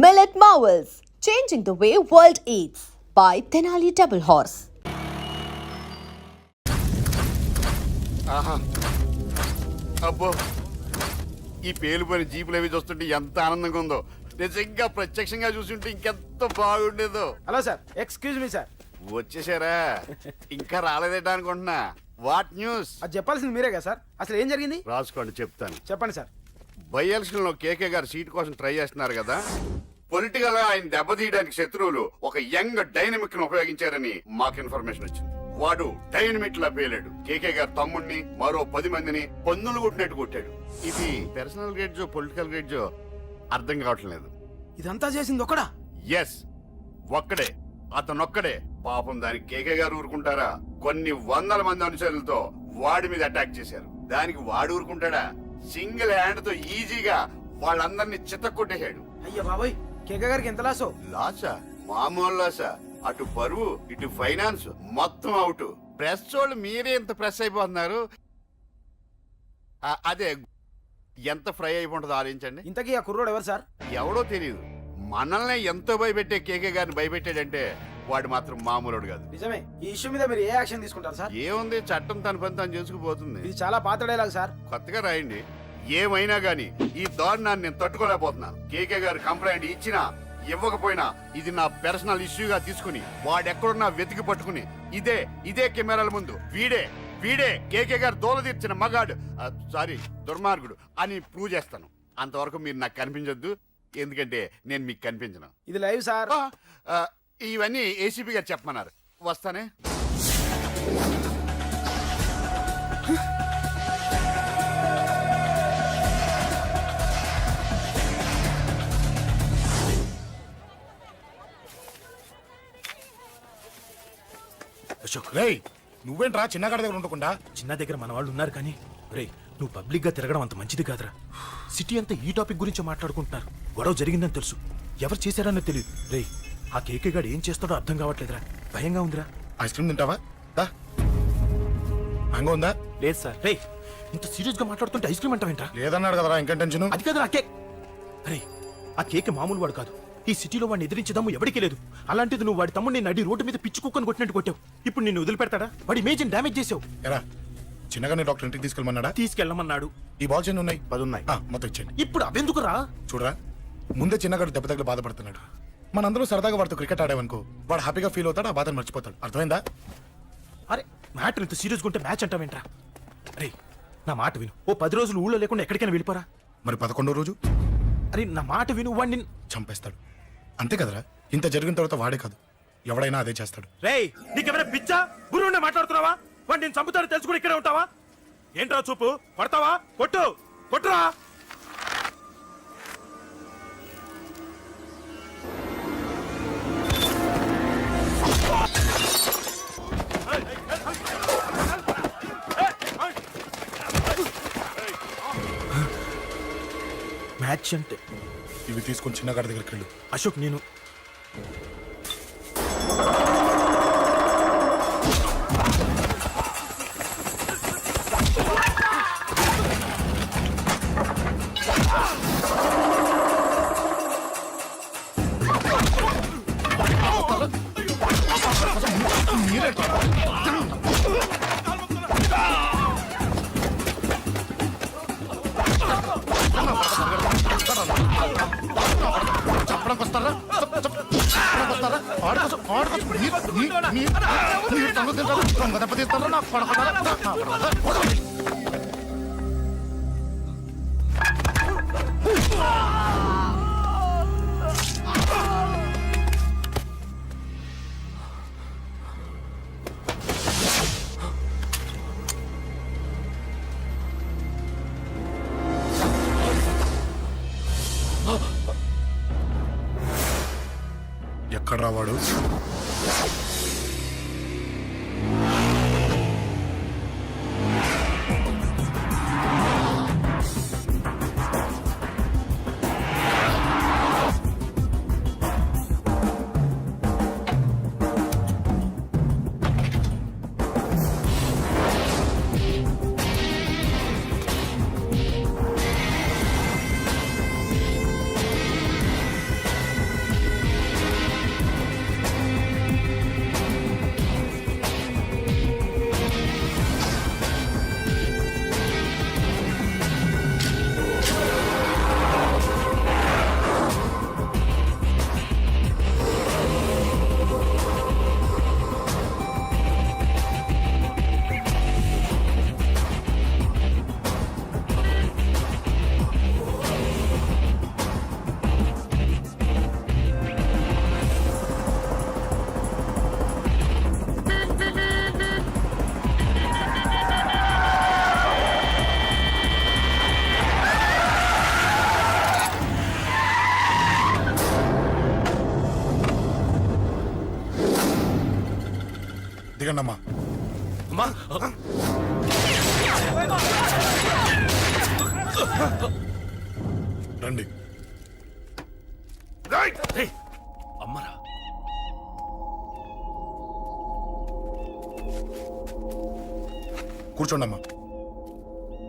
Millet Marvels, changing the way world eats by Tenali Double Horse. ఆహా అబ్బో ఈ పేలిపోయిన జీపులు అవి చూస్తుంటే ఎంత ఆనందంగా ఉందో. నిజంగా ప్రత్యక్షంగా చూస్తుంటే ఇంకెంత బాగుండేదో. Hello sir, excuse me sir. వచ్చేసారా? ఇంకా రాలేదేట అనుకుంటున్నా. What news? అది చెప్పాల్సింది మీరే కదా సార్. అసలు ఏం జరిగింది రాసుకోండి, చెప్తాను. చెప్పండి సార్. బై ఎలక్షన్ లో కేకే గారు సీట్ కోసం ట్రై చేస్తున్నారు కదా. పొలిటికల్ గా ఆయన దెబ్బతీయడానికి శత్రువులు ఒక యంగ్ డైనమిక్ ను ఉపయోగించారని మాకు ఇన్ఫర్మేషన్ వచ్చింది. వాడు డైనమిక్ లా పేలాడు. కేకే గారు తమ్ముడిని మరో 10 మందిని పొన్నులు కొట్టినట్టు కొట్టాడు. ఇది పర్సనల్ గ్రేడ్జో పొలిటికల్ గ్రేడ్జో అర్థం కావట్లేదు. ఇదంతా చేసింది ఒకడా? ఎస్, ఒక్కడే, అతనొక్కడే. పాపం దానికి కేకే గారు ఊరుకుంటారా? కొన్ని వందల మంది అనుచరులతో వాడి మీద అటాక్ చేశారు. దానికి వాడు ఊరుకుంటాడా? సింగిల్ హ్యాండ్ తో ఈజీగా వాళ్ళందరినీ చితక్కొట్టేశాడు. అయ్యా బాబాయ్, కేక గారికి ఎంత లాసో? లాసా? మామూలు లాసా? అటు పరువు ఇటు ఫైనాన్స్ మొత్తం అవుట్. ప్రెస్ వాళ్ళు మీరే ఎంత ప్రెస్ అయిపోతున్నారు. అదే ఎంత ఫ్రై అయిపోతుందో ఆలోచించండి. ఇంతకీ ఆ కుర్రోడు ఎవరు సార్? ఎవడో తెలియదు. మనల్ని ఎంతో భయపెట్టే కేకే గారిని భయపెట్టాడంటే వాడు మాత్రం మామూలుడు కాదు. నిజమే. ఈ ఇష్యూ మీద మీరు ఏ యాక్షన్ తీసుకుంటారు సార్? ఏముంది, చట్టం తన పని తను చేసుకుపోతుంది. ఇది చాలా పాత డైలాగ్ సార్. కొత్తగా రాయండి. ఏమైనా గానీ ఈ దారుణాన్ని నేను తట్టుకోలేకపోతున్నాను. కేకే గారు కంప్లైంట్ ఇచ్చినా ఇవ్వకపోయినా ఇది నా పర్సనల్ ఇష్యూగా తీసుకుని వాడెక్కడున్నా వెతికి పట్టుకుని ఇదే కెమెరాల ముందు వీడే కేకే గారు దోల తీర్చిన మగాడు, సారీ దుర్మార్గుడు అని ప్రూవ్ చేస్తాను. అంతవరకు మీరు నాకు కనిపించొద్దు, ఎందుకంటే నేను మీకు కనిపించను. ఇది లైవ్ సార్. ఇవన్నీ ఏసీపీ గారు చెప్పమన్నారు. వస్తానే. అశోక్, రేయ్ నువ్వేంట్రా చిన్నగాడి దగ్గర ఉండకుండా? చిన్న దగ్గర మన వాళ్ళు ఉన్నారు కానీ రే, నువ్వు పబ్లిక్ గా తిరగడం అంత మంచిది కాదురా. సిటీ అంతా ఈ టాపిక్ గురించి మాట్లాడుకుంటున్నారు. గొడవ జరిగిందని తెలుసు, ఎవరు చేశారన్నది తెలియదు. రే, ఆ కేకే గాడు ఏం చేస్తాడో అర్థం కావట్లేదురా. భయంగా ఉందిరా. ఐస్ క్రీమ్ తింటావా? దా. మ్యాంగో ఉందా? లేదు సార్. రే, ఇంత సీరియస్ గా మాట్లాడుతుంటే ఐస్ క్రీమ్ అంటావేంట్రా? లేదన్నాడు కదరా, ఇంకా టెన్షన్. అది కాదురా కేక్. అరే, ఆ కేక్ మామూలు వాడు కాదు. ఈ సిటీలో వాడిని ఎదిరించదాము ఎవరికీ లేదు. అలాంటిది నువ్వు వాడి తమ్ముడిని నడి రోడ్డు మీద పిచ్చి కుక్కను కొట్టినట్టు కొట్టావు. ఇప్పుడు నిన్ను వదిలిపెడతాడా? వాడి ఇమేజ్ డ్యామేజ్ చేసావు. ఎరా చిన్నగానే డాక్టర్ ఇంటికి తీసుకెళ్ళమన్నాడా? తీసుకెళ్ళమన్నాడు. ఈ బాల్స్ ఎన్ని ఉన్నాయి? 10 ఉన్నాయి. మొత్తం ఇచ్చేయండి. ఇప్పుడు అవెందుకురా? చూడరా, ముందే చిన్నగాడు దెబ్బ తగిలి బాధపడుతున్నాడు. మనందరూ సరదాగా వాడితో క్రికెట్ ఆడామనుకో, వాడు హ్యాపీగా ఫీల్ అవుతాడు, ఆ బాధను మర్చిపోతాడు. అర్థమైందా? అరే, మ్యాటర్ ఇంత సీరియస్గా ఉంటే మ్యాచ్ అంటావేంట్రా? అరే, నా మాట విను. ఓ 10 రోజులు ఊళ్ళో లేకుండా ఎక్కడికైనా వెళ్ళిపోరా. మరి 11వ రోజు? అరే, నా మాట విను. వాడిని చంపేస్తాడు. అంతే కదరా? ఇంత జరిగిన తర్వాత వాడే కాదు, ఎవడైనా అదే చేస్తాడు. రేయ్, నీకెవరైనా పిచ్చా? గురువునే మాట్లాడుతున్నావా? వాడిని నేను చంపుతాను తెలుసు కూడా ఇక్కడే ఉంటావా? ఏంట్రా చూపు? కొడతావా? కొట్టురా. మ్యాచ్ అంటే ఇవి తీసుకొని చిన్నగాడి దగ్గరికి వెళ్ళు. అశోక్, నేను ఎక్కడ రావాడు? దిగండమ్మా. అమ్మా రండి. రేయ్, అమ్మరా కూర్చోండి అమ్మా.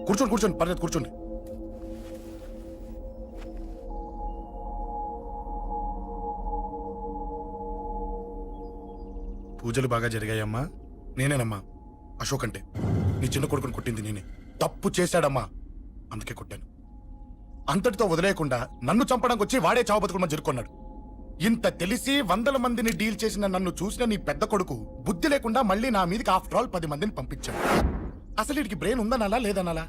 కూర్చోండి పర్లేదు కూర్చోండి. పూజలు బాగా జరిగాయమ్మా. నేనేనమ్మా అశోక్ అంటే. నీ చిన్న కొడుకుని కొట్టింది నేనే. తప్పు చేశాడమ్మా, అందుకే కొట్టాను. అంతటితో వదిలేయకుండా నన్ను చంపడానికి వచ్చి వాడే చావు బతుకుని జరుపుకున్నాడు. ఇంత తెలిసి 100 మందిని డీల్ చేసిన నన్ను చూసిన నీ పెద్ద కొడుకు బుద్ధి లేకుండా మళ్ళీ నా మీదకి ఆఫ్టర్ ఆల్ 10 మందిని పంపించాడు. అసలు వీడికి బ్రెయిన్ ఉందనాలా లేదనాలా?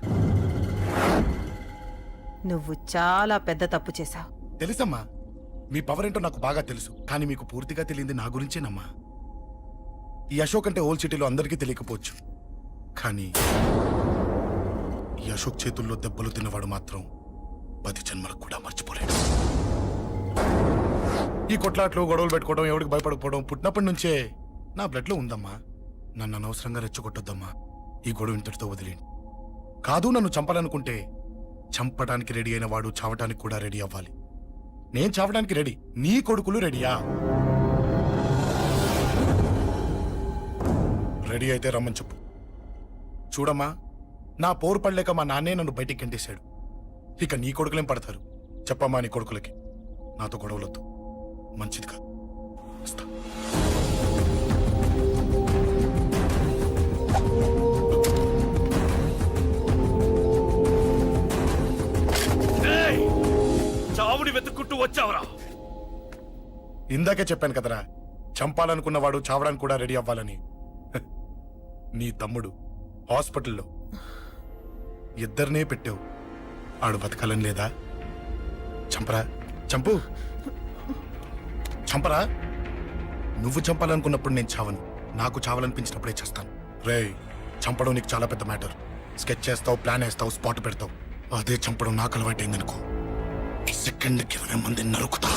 నువ్వు చాలా పెద్ద తప్పు చేశావు. తెలుసమ్మా, మీ పవర్ ఏంటో నాకు బాగా తెలుసు. కానీ మీకు పూర్తిగా తెలియంది నా గురించేనమ్మా. ఈ అశోక్ అంటే ఓల్డ్ సిటీలో అందరికీ తెలియకపోవచ్చు, కానీ ఈ అశోక్ చేతుల్లో దెబ్బలు తిన్నవాడు మాత్రం 10 జన్మలకు కూడా మర్చిపోలేడు. ఈ కొట్లాట్లు గొడవలు పెట్టుకోవడం, ఎవరికి భయపడకపోవడం పుట్టినప్పటి నుంచే నా బ్లడ్ లో ఉందమ్మా. నన్ను అనవసరంగా రెచ్చగొట్టొద్దమ్మా. ఈ గొడవ ఇంతటితో వదిలేండి. కాదు, నన్ను చంపాలనుకుంటే చంపడానికి రెడీ అయిన వాడు చావటానికి కూడా రెడీ అవ్వాలి. నేను చావడానికి రెడీ, నీ కొడుకులు రెడీయా? రెడీ అయితే రమ్మని చెప్పు. చూడమ్మా, నా పోరు పడలేక మా నాన్నే నన్ను బయటికి గంటేశాడు. ఇక నీ కొడుకులేం పడతారు? చెప్పమ్మా నీ కొడుకులకి నాతో గొడవలొద్దు, మంచిది కాదు. వస్తా. చావుని వెతుక్కుంటూ వచ్చావురా. ఇందాకే చెప్పాను కదరా, చంపాలనుకున్నవాడు చావడానికి కూడా రెడీ అవ్వాలని. నీ తమ్ముడు హాస్పిటల్లో ఇద్దరినే పెట్టావు. ఆడు బతకాలని లేదా? చంపరా, చంపు, చంపరా. నువ్వు చంపాలనుకున్నప్పుడు నేను చావను, నాకు చావాలనిపించినప్పుడే చేస్తాను. రేయ్, చంపడం నీకు చాలా పెద్ద మ్యాటర్. స్కెచ్ చేస్తావు, ప్లాన్ వేస్తావు, స్పాట్ పెడతావు. అదే చంపడం నాకు అలవాటైందనుకో, సెకండ్కి 20 మందిని నరుకుతా.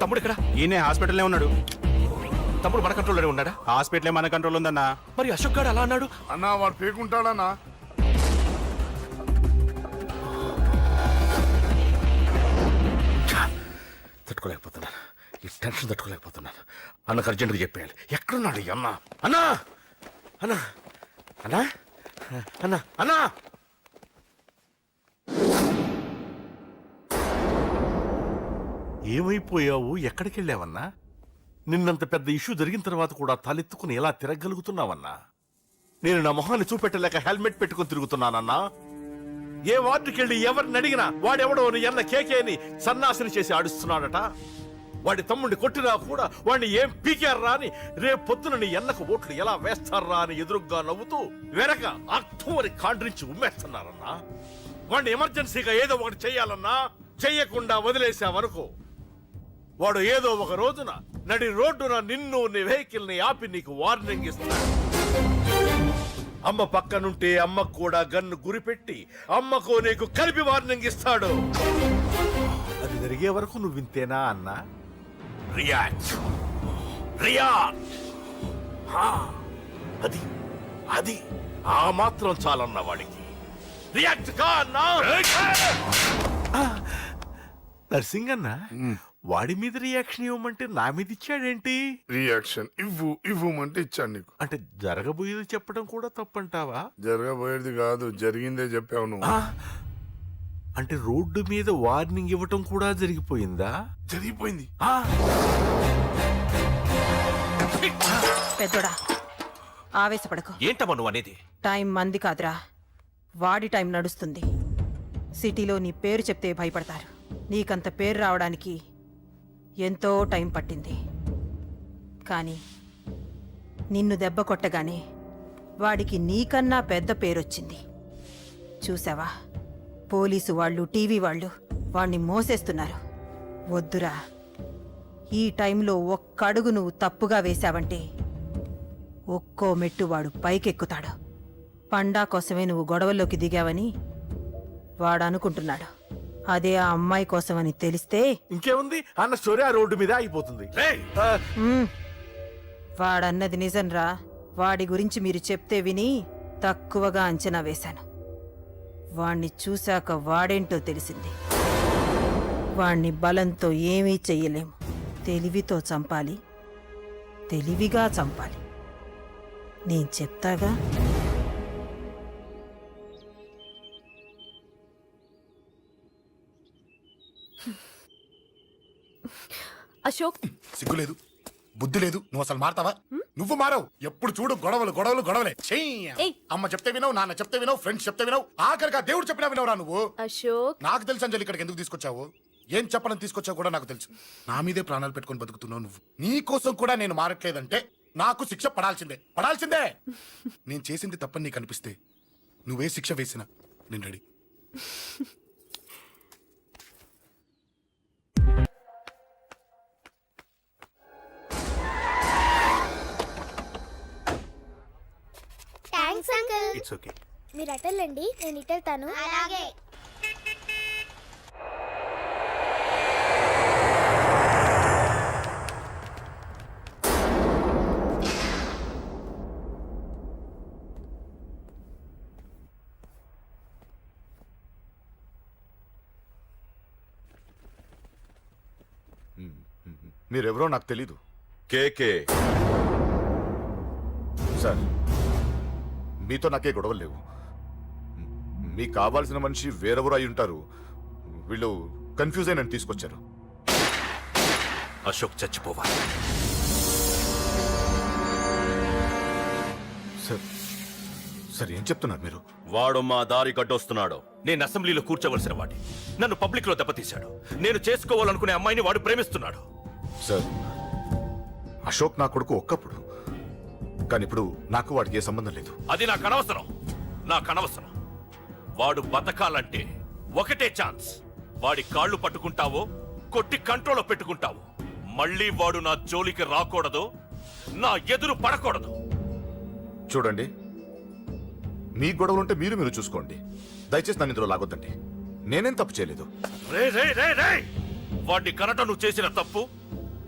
తమ్ముడు ఇక్కడ? ఈయనే హాస్పిటల్లో ఉన్నాడు. తమ్ముడు మన కంట్రోల్లోనే ఉన్నాడా? హాస్పిటలే మన కంట్రోల్ ఉందన్నా. మరి అశోక్ గారు అలా అన్నాడు. అన్నా వాడు పేకుంటాడన్నా. తట్టుకోలేకపోతున్నాను, ఈ టెన్షన్ తట్టుకోలేకపోతున్నాను. అన్నకు అర్జెంట్గా చెప్పేయాలి. ఎక్కడున్నాడు ఈ అన్న? అన్నా అన్నా అన్నా అన్నా అన్నా ఏమైపోయావు? ఎక్కడికి వెళ్ళావన్నా? నిన్నంత పెద్ద ఇష్యూ జరిగిన తర్వాత కూడా తలెత్తుకుని ఎలా తిరగలుగుతున్నావన్నా? నేను నా మొహాన్ని చూపెట్టలేక హెల్మెట్ పెట్టుకుని తిరుగుతున్నానన్నా. ఏ వార్డుకి వెళ్ళి ఎవరిని అడిగినా వాడెవడో నీ అన్న కేకేని సన్నాసిని చేసి ఆడిస్తున్నాడట. వాడి తమ్ముడిని కొట్టినా కూడా వాడిని ఏం పీకారా అని రేపు పొద్దున నీ అన్నకు ఓట్లు ఎలా వేస్తారా అని ఎదురుగ్గా నవ్వుతూ వెనక అక్టోబరి కాండ్రించి ఉమ్మేస్తున్నారన్నా. వాడిని ఎమర్జెన్సీగా ఏదో ఒకటి చెయ్యాలన్నా, చెయ్యకుండా వదిలేసావనుకో వాడు ఏదో ఒక రోజున నడి రోడ్డున నిన్ను నీ వెహికల్ ని ఆపి నీకు వార్నింగ్ ఇస్తాడు. అమ్మ పక్కనుంటే అమ్మకు కూడా గన్ను గురిపెట్టి అమ్మకు నీకు కలిపి వార్నింగ్ ఇస్తాడు. అది జరిగే వరకు నువ్వు వింతేనా అన్నా? React react. అది అది ఆ మాత్రం చాలన్న వాడికి. రియాక్ట్ కా అన్నా. నర్సింగ్ అన్న, వాడి మీద రియాక్షన్ ఇవ్వమంటే నా మీద ఇచ్చాడేంటి? రియాక్షన్ ఇవ్వమంటే ఇచ్చాను నీకు. అంటే జరగబోయేది చెప్పడం కూడా తప్పంటావా? జరగబోయేది కాదు, జరిగిందే చెప్పావు నువ్వు. అంటే రోడ్డు మీద వార్నింగ్ ఇవ్వటం కూడా జరిగిపోయిందా? జరిగిపోయింది. పెద్దోడా, ఆవేశపడకు. ఏంటమ్మా నువ్వు అనేది? టైం మంది కాదురా, వాడి టైం నడుస్తుంది. సిటీలో నీ పేరు చెప్తే భయపడతారు. నీకంత పేరు రావడానికి ఎంతో టైం పట్టింది. కానీ నిన్ను దెబ్బ కొట్టగానే వాడికి నీకన్నా పెద్ద పేరొచ్చింది. చూసావా, పోలీసు వాళ్ళు, టీవీ వాళ్ళు వాణ్ణి మోసేస్తున్నారు. వద్దురా, ఈ టైంలో ఒక్కడుగు నువ్వు తప్పుగా వేశావంటే ఒక్కో మెట్టు వాడు పైకెక్కుతాడు. పండా కోసమే నువ్వు గొడవల్లోకి దిగావని వాడు అనుకుంటున్నాడు. అదే ఆ అమ్మాయి కోసమని తెలిస్తే ఇంకేముంది అన్న స్టోరీ ఆ రోడ్డు మీద అయిపోతుంది. వాడన్నది నిజంరా. వాడి గురించి మీరు చెప్తే విని తక్కువగా అంచనా వేశాను. వాణ్ణి చూశాక వాడేంటో తెలిసింది. వాణ్ణి బలంతో ఏమీ చెయ్యలేము. తెలివితో చంపాలి, తెలివిగా చంపాలి. నేను చెప్తాగా. అశోక్, సిగ్గు లేదు, బుద్ధి లేదు. నువ్వు అసలు మారతావా? నువ్వు మారవు. ఎప్పుడు చూడు గొడవలు గొడవలు గొడవలే. ఏయ్. అమ్మ చెప్తే వినవు, నాన్న చెప్తే వినవు, ఫ్రెండ్స్ చెప్తే వినవు, ఆఖరిగా దేవుడు చెప్పినా వినవురా నువ్వు. అశోక్, నాకు తెలుసు అంజలి ఇక్కడికి ఎందుకు తీసుకొచ్చావు, ఏం చెప్పడం తీసుకొచ్చావు కూడా నాకు తెలుసు. నా మీదే ప్రాణాలు పెట్టుకొని బతుకుతున్నావు నువ్వు. నీ కోసం కూడా నేను మారట్లేదంటే నాకు శిక్ష పడాల్సిందే, పడాల్సిందే. నేను చేసింది తప్పని నీకు అనిపిస్తే నువ్వే శిక్ష వేసినా నేను ready. Thanks uncle. It's okay. మీరు అటెళ్ళండి, నేను ఇటెళ్తాను. అలాగే. మీరెవరో నాకు తెలీదు. కేకే సార్, మీతో నాకే గొడవలు లేవు. మీకు కావాల్సిన మనిషి వేరెవరో అయి ఉంటారు. వీళ్ళు కన్ఫ్యూజ్ అయి నన్ను తీసుకొచ్చారు. అశోక్ చచ్చిపోవాలి. సార్ సార్ ఏం చెప్తున్నారు మీరు? వాడు మా దారి గడ్డొస్తున్నాడు. నేను అసెంబ్లీలో కూర్చోవలసిన వాడి నన్ను పబ్లిక్ లో దెబ్బతీశాడు. నేను చేసుకోవాలనుకునే అమ్మాయిని వాడు ప్రేమిస్తున్నాడు. సార్, అశోక్ నా కొడుకు ఒక్కప్పుడు, కానీ ఇప్పుడు నాకు వాడికి ఏ సంబంధం లేదు. అది నాకు అనవసరం, నాకు అనవసరం. వాడు బతకాలంటే ఒకటే ఛాన్స్. వాడి కాళ్ళు పట్టుకుంటావో కొట్టి కంట్రోల్లో పెట్టుకుంటావు. మళ్ళీ వాడు నా జోలికి రాకూడదు, నా ఎదురు పడకూడదు. చూడండి, మీ గొడవలుంటే మీరు చూసుకోండి. దయచేసి నన్ను ఇందులో లాగొద్దండి. నేనేం తప్పు చేయలేదు. రే రే రే రే వాడిని కనట నువ్వు చేసిన తప్పు,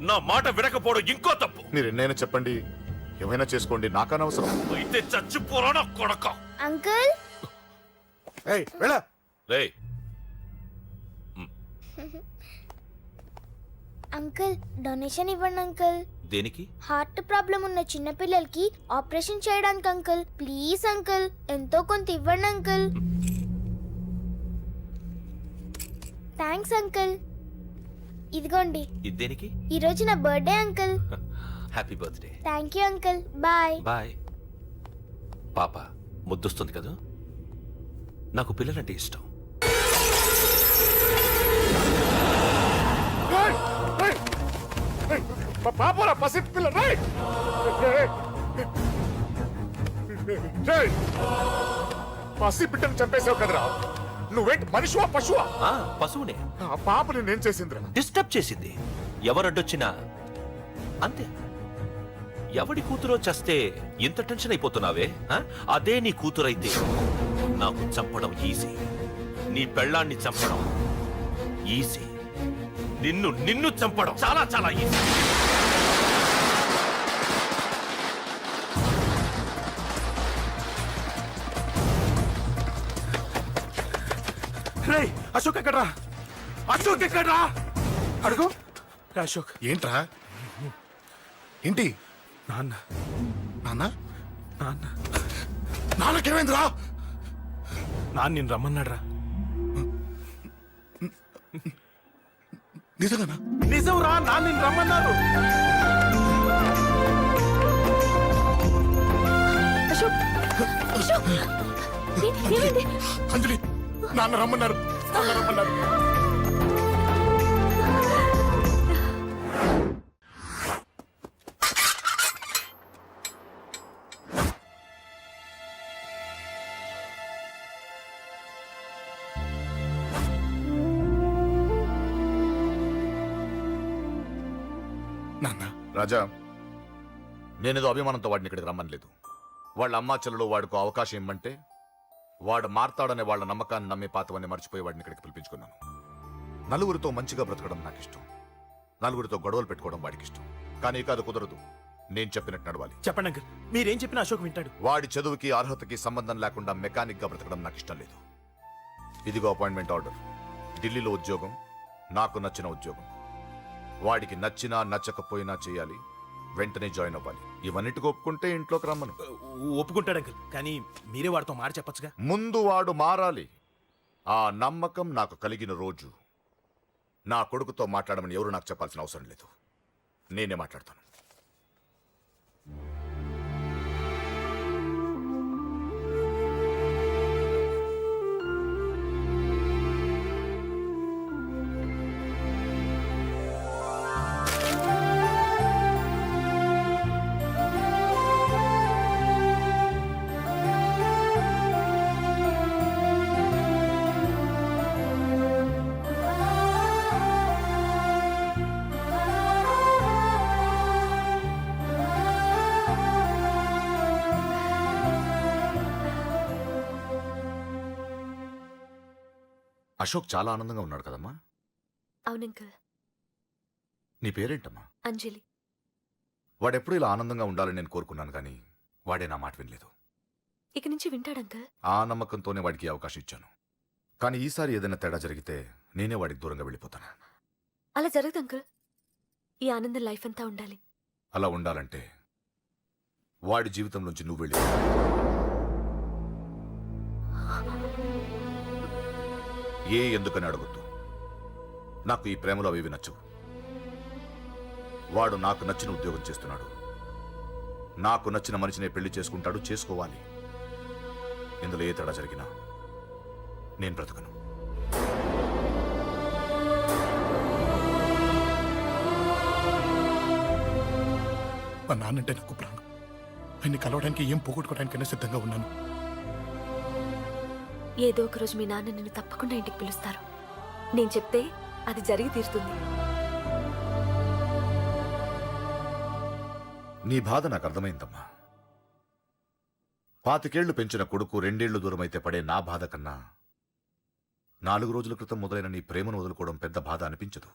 నా మాట వినకపోవడం ఇంకో తప్పు. మీరు ఎన్నైనా చెప్పండి, ఏమైనా చేసుకోండి, నాకు అనవసరం. అయితే చచ్చిపోరా కొడక. అంకుల్, రే అంకుల్ డొనేషన్ ఇవ్వండి అంకుల్. దేనికి? హార్ట్ ప్రాబ్లం ఉన్న చిన్న పిల్లలకి ఆపరేషన్ చేయడానికి అంకుల్. ప్లీజ్ అంకుల్, ఎంతో కొంత ఇవ్వండి అంకుల్. Thanks uncle. ఇదిగోండి, ఇది దేనికి? ఈ రోజు నా birthday uncle. Happy birthday. Thank you uncle. Bye. Bye. పాప ముద్దొస్తుంది కదా, నాకు పిల్లలంటే ఇష్టం. పాపరా పసి పిల్ల. పసి బిడ్డను చంపేసావు కదరా. నువ్వేంటి మనిషివా పశువా? పశువునే. ఆ పాప నేనేం చేసిందిరా? డిస్టర్బ్ చేసింది. ఎవరడ్డొచ్చినా అంతే. ఎవడి కూతురో చస్తే ఇంత టెన్షన్ అయిపోతున్నావే? అదే నీ కూతురైతే నాకు చంపడం ఈజీ, నీ పెళ్ళాన్ని చంపడం ఈజీ, నిన్ను చంపడం చాలా చాలా ఈజీ. అశోక్ ఎక్కడ్రా? అశోక్ ఎక్కడ్రా? అడుగు. అశోక్ ఏంట్రా? ఏంటి? నాన్న నాన్న నాన్న నాన్నకేమైందిరా? నాన్న నేను రమ్మన్నాడ్రా. నిజంగానా? నిజం రా, నాన్న నేను రమ్మన్నారు. అశోక్, అశోక్, ఏమైంది? అంజలి, నాన్న రమ్మన్నారు, నాన్న రమ్మన్నారు. నాన్న రాజా నేనేదో అభిమానంతో వాడిని ఇక్కడికి రమ్మనలేదు. వాళ్ళ అమ్మా చెల్లెలు వాడికి అవకాశం ఇమ్మంటే వాడు మారతాడనే వాళ్ళ నమ్మకాన్ని నమ్మి పాతవన్నీ మర్చిపోయి వాడిని ఇక్కడికి పిలిపించుకున్నాను. నలుగురితో మంచిగా బ్రతకడం నాకు ఇష్టం, నలుగురితో గొడవలు పెట్టుకోవడం వాడికి ఇష్టం. కానీ ఇక అది కుదరదు. నేను చెప్పినట్టు నడవాలి. చెప్పండి అంకుల్, మీరేం చెప్పినా అశోక్ వింటాడు. వాడి చదువుకి అర్హతకి సంబంధం లేకుండా మెకానిక్ గా బ్రతకడం నాకు ఇష్టం లేదు. ఇదిగో అపాయింట్మెంట్ ఆర్డర్. ఢిల్లీలో ఉద్యోగం, నాకు నచ్చిన ఉద్యోగం. వాడికి నచ్చినా నచ్చకపోయినా చేయాలి, వెంటనే జాయిన్ అవ్వాలి. ఇవన్నిటికి ఒప్పుకుంటే ఇంట్లోకి రమ్మను. ఒప్పుకుంటాడు అంకుల్, కానీ మీరే వాడితో మాట చెప్పొచ్చుగా. ముందు వాడు మారాలి. ఆ నమ్మకం నాకు కలిగిన రోజు నా కొడుకుతో మాట్లాడమని ఎవరు నాకు చెప్పాల్సిన అవసరం లేదు, నేనే మాట్లాడతాను. అశోక్ చాలా ఆనందంగా ఉన్నాడు కదమ్మా. అవునంకల్. నీ పేరేంటమ్మా? అంజలి. వాడెప్పుడు ఇలా ఆనందంగా ఉండాలని నేను కోరుకున్నాను, కానీ వాడే నా మాట వినలేదు. ఇక నుంచి వింటాడంకల్. ఆ నమ్మకంతోనే వాడికి ఈ అవకాశం ఇచ్చాను. కానీ ఈసారి ఏదైనా తేడా జరిగితే నేనే వాడికి దూరంగా వెళ్ళిపోతాను. అలా జరగదు అంకల్. ఈ ఆనందం లైఫ్ అంతా ఉండాలి. అలా ఉండాలంటే వాడి జీవితంలోంచి నువ్వు వెళ్ళి ఎందుకని అడగొద్దు. నాకు ఈ ప్రేమలో అవి నచ్చవు. వాడు నాకు నచ్చిన ఉద్యోగం చేస్తున్నాడు, నాకు నచ్చిన మనిషినే పెళ్లి చేసుకుంటాడు, చేసుకోవాలి. ఇందులో ఏ తేడా జరిగినా నేను బ్రతకను. మా నాన్నంటే నాకు ప్రాణం. ఆయన్ని కలవడానికి ఏం పోగొట్టుకోవడానికైనా సిద్ధంగా ఉన్నాను. ఏదో ఒక రోజు మీ నాన్న నిన్ను తప్పకుండా ఇంటికి పిలుస్తారు. నేను చెప్తే అది జరిగి తీరుతుంది. నీ బాధ నాకు అర్థమైందమ్మా. 25 పెంచిన కొడుకు 2 ఏళ్లు దూరమైతే పడే నా బాధ కన్నా 4 రోజుల క్రితం మొదలైన నీ ప్రేమను వదులుకోవడం పెద్ద బాధ అనిపించదు.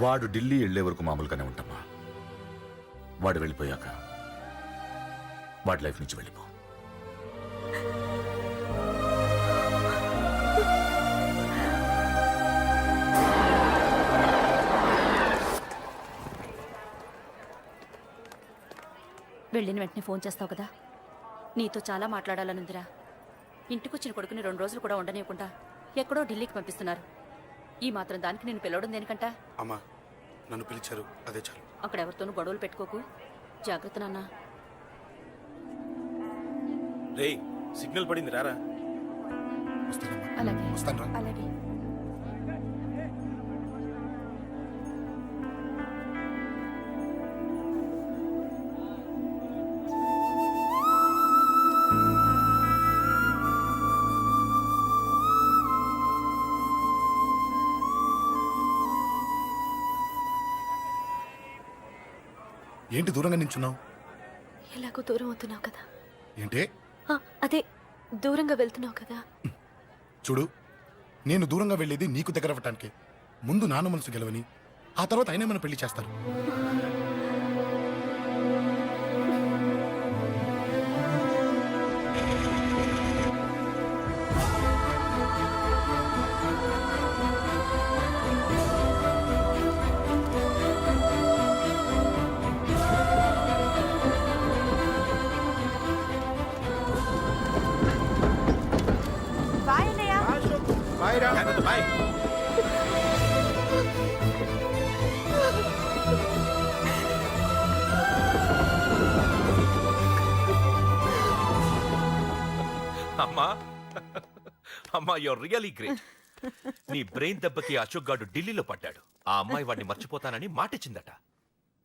వాడు ఢిల్లీ వెళ్లే వరకు మామూలుగానే ఉంటామా. వాడు వెళ్ళిపోయాక వాడి లైఫ్ నుంచి వెళ్ళిపో. వెళ్ళిన వెంటనే ఫోన్ చేస్తావు కదా. నీతో చాలా మాట్లాడాలనుందిరా. ఇంటికొచ్చిన కొడుకుని 2 రోజులు కూడా ఉండనివ్వకుండా ఎక్కడో ఢిల్లీకి పంపిస్తున్నారు. ఈ మాత్రం దానికి నేను పిలవడం దేనికంట? అమ్మా నన్ను పిలిచారు, అదే చాలు. అక్కడ ఎవరితోనూ గొడవలు పెట్టుకోకు. జాగ్రత్త నాన్న. రేయ్, సిగ్నల్ పడింది, రారా. వస్తానమ్మా. అలాగే వస్తాను రా. అలాగే. ఏంటి దూరంగా నించున్నావు? ఎలాగో దూరం అవుతున్నావు కదా. ఏంటి? అదే దూరంగా వెళ్తున్నావు కదా. చూడు, నేను దూరంగా వెళ్ళేది నీకు దగ్గర అవ్వటానికి. ముందు నాన్న మనసు గెలవని, ఆ తర్వాత అయినా మన పెళ్లి చేస్తారు. బాయ్. అమ్మా అమ్మా, యూర్ రియలీ గ్రేట్. నీ బ్రెయిన్ దెబ్బకి అశోక్ గాడు ఢిల్లీలో పడ్డాడు. ఆ అమ్మాయి వాడిని మర్చిపోతానని మాటిచ్చిందట.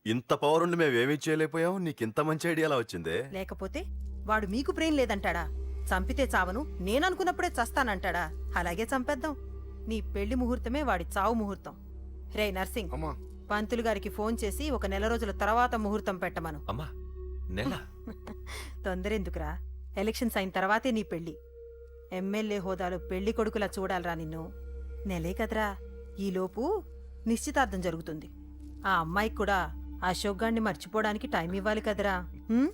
ఇంత పవర్ ఉండి మేమేమీ చేయలేకపోయాం. నీకింత మంచి ఐడియా ఎలా వచ్చిందే? లేకపోతే వాడు మీకు బ్రెయిన్ లేదంటాడా? చంపితే చావను నేననుకున్నప్పుడే చస్తానంటాడా? అలాగే చంపేద్దాం. నీ పెళ్లి ముహూర్తమే వాడి చావు ముహూర్తం. రే నర్సింగ్, అమ్మా పంతులు గారికి ఫోన్ చేసి ఒక నెల రోజుల తర్వాత ముహూర్తం పెట్టమను. అమ్మా నెల తొందరెందుకురా? ఎలక్షన్స్ అయిన తర్వాతే నీ పెళ్లి. ఎమ్మెల్యే హోదాలో పెళ్లి కొడుకులా చూడాలరా నిన్ను. నెలే కదరా, ఈలోపు నిశ్చితార్థం జరుగుతుంది. ఆ అమ్మాయికి కూడా అశోక్ గాన్ని మర్చిపోవడానికి టైం ఇవ్వాలి కదరా. హ్మ్?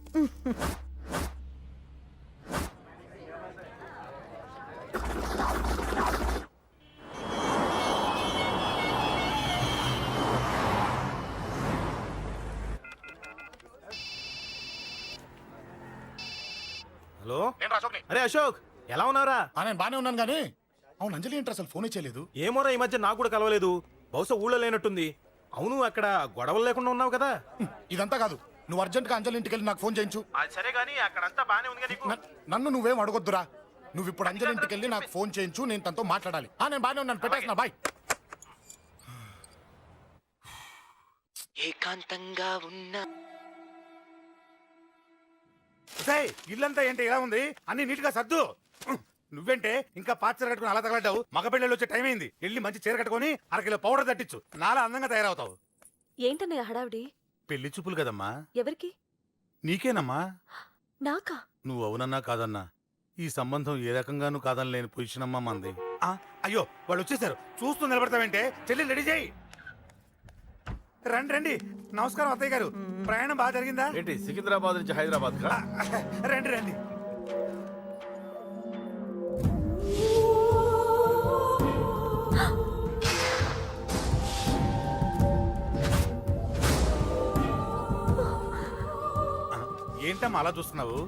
హలో, నేను అశోక్ని. అరే అశోక్, ఎలా ఉన్నారా? నేను బానే ఉన్నాను కానీ అవును అంజలి ఏంటి అసలు ఫోనే చేయలేదు? ఏమోరా, ఈ మధ్య నాకు కూడా కలవలేదు. బహుశా ఊళ్ళో లేనట్టుంది. అవును, అక్కడ గొడవలు లేకుండా ఉన్నావు కదా? ఇదంతా కాదు, నువ్వు అర్జెంట్ గా అంజలి ఇంటికి వెళ్ళి నాకు ఫోన్ చేయించు. అది సరే గానీ అక్కడంతా బానే ఉంది నీకు. నన్ను నువ్వేం అడగొద్దురా. నువ్వు ఇప్పుడు అంజలి ఇంటికి వెళ్ళి నాకు ఫోన్ చేయించు, నేను తనతో మాట్లాడాలి. నేను బానే ఉన్నాను, పెట్టేస్తున్నా, బాయ్. ఏకాంతంగా ఉన్నా ఇల్లంతా ఏంటి ఇలా ఉంది? అన్ని నీట్ గా సర్దు. నువ్వేంటే ఇంకా పాచర కట్టుకుని అలా తగలడ్డావు? మగ పెళ్ళిళ్ళు వచ్చే టైం అయింది. వెళ్ళి మంచి చీర కట్టుకుని అరకిలో పౌడర్ తట్టించు. నాలా అందంగా తయారవుతావు. ఏంటన్నయ్య హడావిడి? పెళ్లి చూపులు కదమ్మా. ఎవరికి? నీకేనమ్మా. నాకా? నువ్వు అవునన్నా కాదన్నా ఈ సంబంధం ఏ రకంగానూ కాదని లేని పొజిషన్ అమ్మా మంది. అయ్యో వాళ్ళు వచ్చేసారు, చూస్తూ నిలబడతావంటే? చెల్లి రెడీ చేయి. రండి రండి. నమస్కారం అత్తయ్య గారు, ప్రయాణం బాగా జరిగిందా? ఏంటి సికింద్రాబాద్ నుంచి హైదరాబాద్ కా? రండి రండి. ఏంటమ్మా అలా చూస్తున్నావు?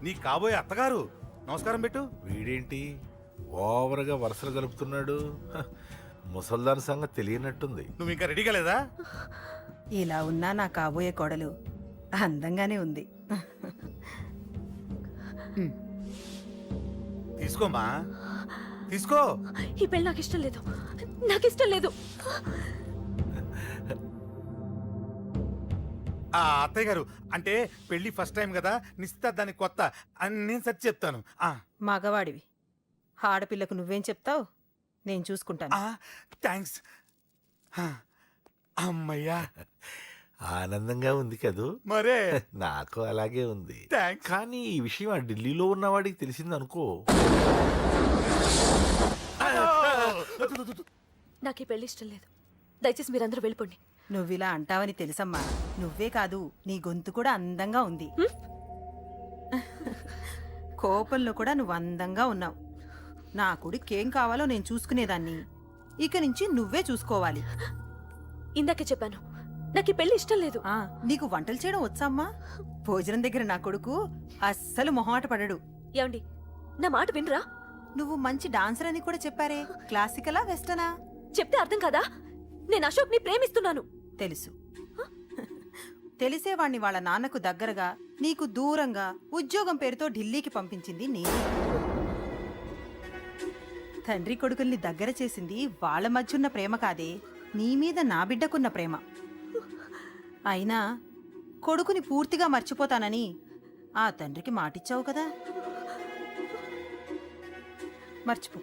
నీ కాబోయే అత్తగారు. నమస్కారం పెట్టు. వీడేంటి ఓవర్గా వరుసలు కలుపుతున్నాడు? ముసల్దాన్ సంగతి తెలియనట్టుంది. నువ్వు ఇంకా రెడీగా లేదా? ఇలా ఉన్నా నా కాబోయే కోడలు అందంగానే ఉంది. తీసుకోమ్మా, తీసుకో. ఈ పెళ్లి నాకు ఇష్టం లేదు, నాకు ఇష్టం లేదు. అత్తయ్య గారు, అంటే పెళ్లి ఫస్ట్ టైం కదా, నిశ్చితార్థానికి కొత్త అని నేను సరి చెప్తాను. మగవాడివి, ఆడపిల్లకు నువ్వేం చెప్తావు? నేను చూసుకుంటాను. థ్యాంక్స్. అమ్మయ్యా, ఆనందంగా ఉంది కదూ? మరే నాకు అలాగే ఉంది. థ్యాంక్స్. కానీ ఈ విషయం ఆ ఢిల్లీలో ఉన్నవాడికి తెలిసింది అనుకో. నాకు ఈ పెళ్లి ఇష్టం లేదు. దయచేసి మీరందరూ వెళ్ళిపోండి. నువ్విలా అంటావని తెలుసమ్మా. నువ్వే కాదు, నీ గొంతు కూడా అందంగా ఉంది. కోపంలో కూడా నువ్వు అందంగా ఉన్నావు. నా కొడుకేం కావాలో నేను చూసుకునేదాన్ని. ఇక నుంచి నువ్వే చూసుకోవాలి. ఇందాకే చెప్పాను, నాకు ఈ పెళ్లి ఇష్టం లేదు. నీకు వంటలు చేయడం వచ్చామ్మా? భోజనం దగ్గర నా కొడుకు అస్సలు మొహమాట పడడు. ఏమండి, నా మాట వినరా? నువ్వు మంచి డాన్సర్ అని కూడా చెప్పారే. క్లాసికలా వెస్టర్నా? చెప్తే అర్థం కాదా? నేను అశోక్ ని ప్రేమిస్తున్నాను. తెలుసు. తెలిసేవాణ్ణి వాళ్ళ నాన్నకు దగ్గరగా, నీకు దూరంగా ఉద్యోగం పేరుతో ఢిల్లీకి పంపించింది నేనే. తండ్రి కొడుకుల్ని దగ్గర చేసింది వాళ్ళ మధ్యున్న ప్రేమ కాదే, నీ మీద నా బిడ్డకున్న ప్రేమ. అయినా కొడుకుని పూర్తిగా మర్చిపోతానని ఆ తండ్రికి మాటిచ్చావు కదా. మర్చిపో.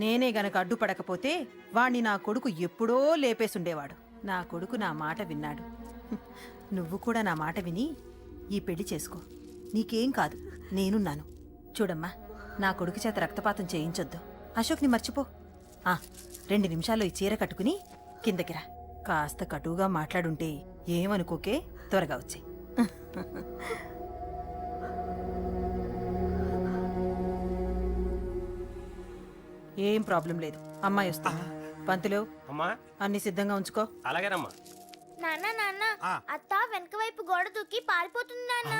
నేనే గనక అడ్డుపడకపోతే వాణ్ణి నా కొడుకు ఎప్పుడో లేపేసుండేవాడు. నా కొడుకు నా మాట విన్నాడు. నువ్వు కూడా నా మాట విని ఈ పెళ్లి చేసుకో. నీకేం కాదు, నేనున్నాను. చూడమ్మా, నా కొడుకు చేత రక్తపాతం చేయించొద్దు. అశోక్ని మర్చిపో. 2 నిమిషాల్లో ఈ చీర కట్టుకుని కిందకి రా. కాస్త కటువుగా మాట్లాడుంటే ఏమనుకోకే, త్వరగా వచ్చే. ఏం ప్రాబ్లం లేదు, అమ్మాయి వస్తుంది. పంతులు, అమ్మా అన్ని సిద్ధంగా ఉంచుకో. అలాగేనమ్మా. నాన్న నాన్న, అత్త వెనక వైపు గోడ దూకి పారిపోతుంది నాన్న.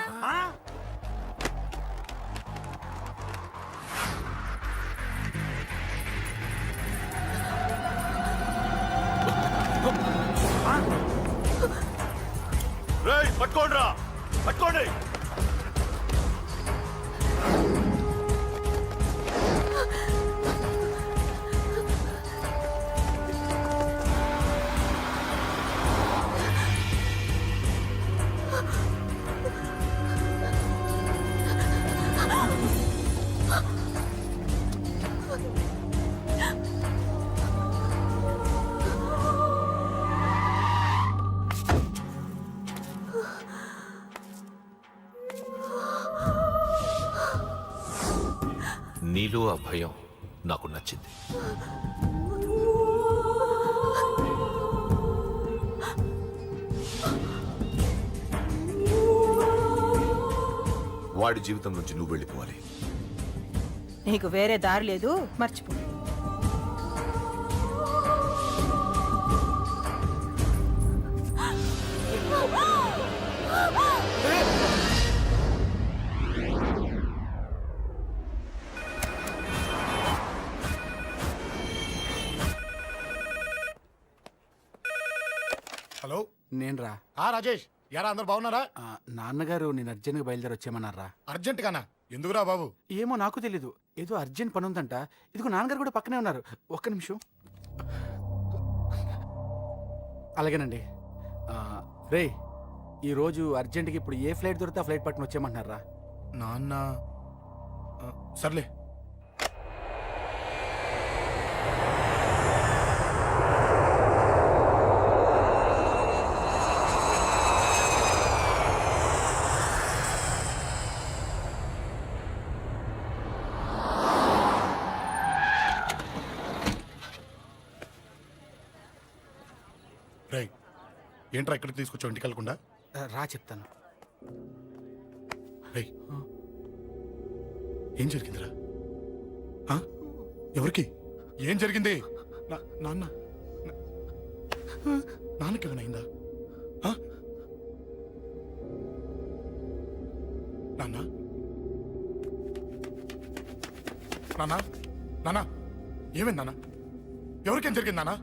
పట్టుకోండి, పట్టుకోండి. నీలో ఆ భయం నాకు నచ్చింది. వాడి జీవితం నుంచి నువ్వు వెళ్ళిపోవాలి. నీకు వేరే దారి లేదు, మర్చిపో. హలో. నేను రా రాజేష్, యారా అందరు బాగున్నారా? నాన్నగారు నేను అర్జెంట్గా బయలుదేరి వచ్చేయమన్నారా? అర్జెంట్ గానా? ఎందుకురా బాబు? ఏమో నాకు తెలీదు, ఏదో అర్జెంట్ పని ఉందంట. ఇదిగో నాన్నగారు కూడా పక్కనే ఉన్నారు. ఒక్క నిమిషం. అలాగేనండి. రే, ఈరోజు అర్జెంట్కి ఇప్పుడు ఏ ఫ్లైట్ దొరికితే ఆ ఫ్లైట్ పట్టుకుని వచ్చేయమంటున్నారా? నాన్న సర్లే. రై, ఏంట్రా ఇక్కడికి తీసుకొచ్చావు ఇంటికి వెళ్ళకుండా? రా చెప్తాను. రై, ఏం జరిగిందిరా? ఎవరికి ఏం జరిగింది? నాన్న నాన్నకేమైనా నాన్న నాన్న నాన్న ఏమైంది నాన్న? ఎవరికేం జరిగింది నాన్న?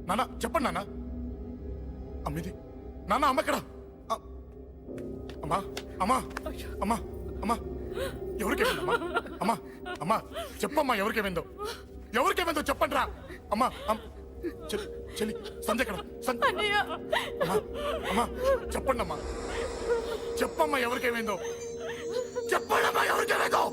నాన్న చెప్పండి నాన్న. అమ్మిది నాన్న, అమ్మ ఎక్కడ? అమ్మా అమ్మా అమ్మా అమ్మా ఎవరికేమైందమ్మా? అమ్మా అమ్మా చెప్పమ్మా, ఎవరికేమైందో? ఎవరికేమైందో చెప్పండి రా. అమ్మా చెల్లి సంజయ్ ఎక్కడ? అమ్మా అమ్మా చెప్పండి అమ్మా, చెప్పమ్మా ఎవరికేమైందో? చెప్పండి అమ్మా ఎవరికేమైందో?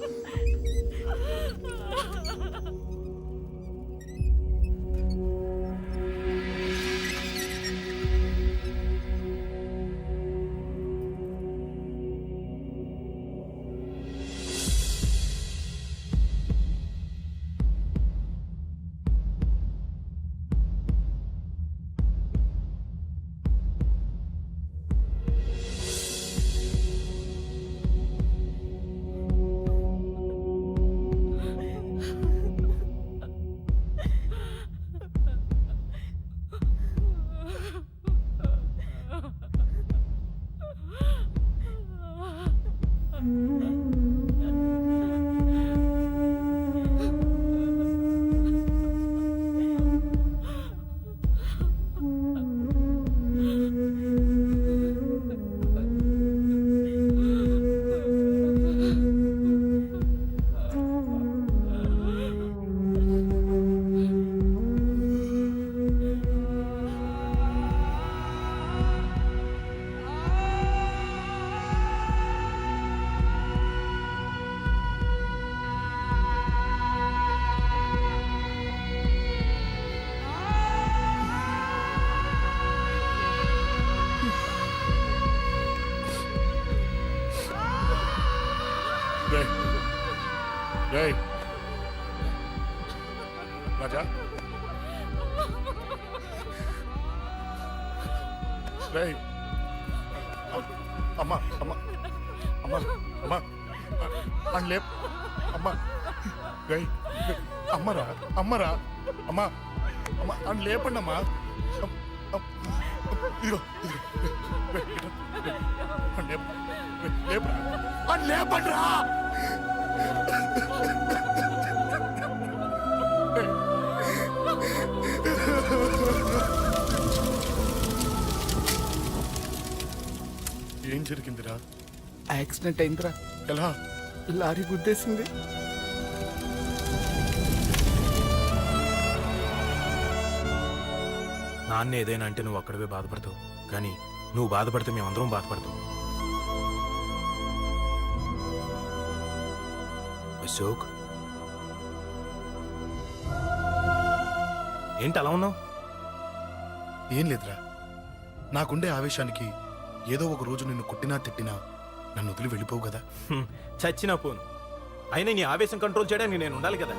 రాజా, అమ్మా అమ్మా అమ్మా అమ్మా అని లేప్ అమ్మా. అమ్మరా అమ్మరా అమ్మా అమ్మా అని లేపండి అమ్మా. ఇదిగో లేపరా అని లేపండి రా. ఏం జరిగిందిరా? యాక్సిడెంట్ అయిందిరా. ఎలా? లారీ గుద్దేసింది. నాన్న ఏదైనా అంటే నువ్వు అక్కడవే బాధపడతావు, కానీ నువ్వు బాధపడితే మేమందరం బాధపడతాం. అశోక్, ఏంటి అలా ఉన్నావు? ఏం లేదురా, నాకుండే ఆవేశానికి ఏదో ఒక రోజు నిన్ను కొట్టినా తిట్టినా నన్ను వదిలి వెళ్ళిపోవు కదా. చచ్చినా పోను, అయినా నీ ఆవేశం కంట్రోల్ చేయడానికి నేను ఉండాలి కదా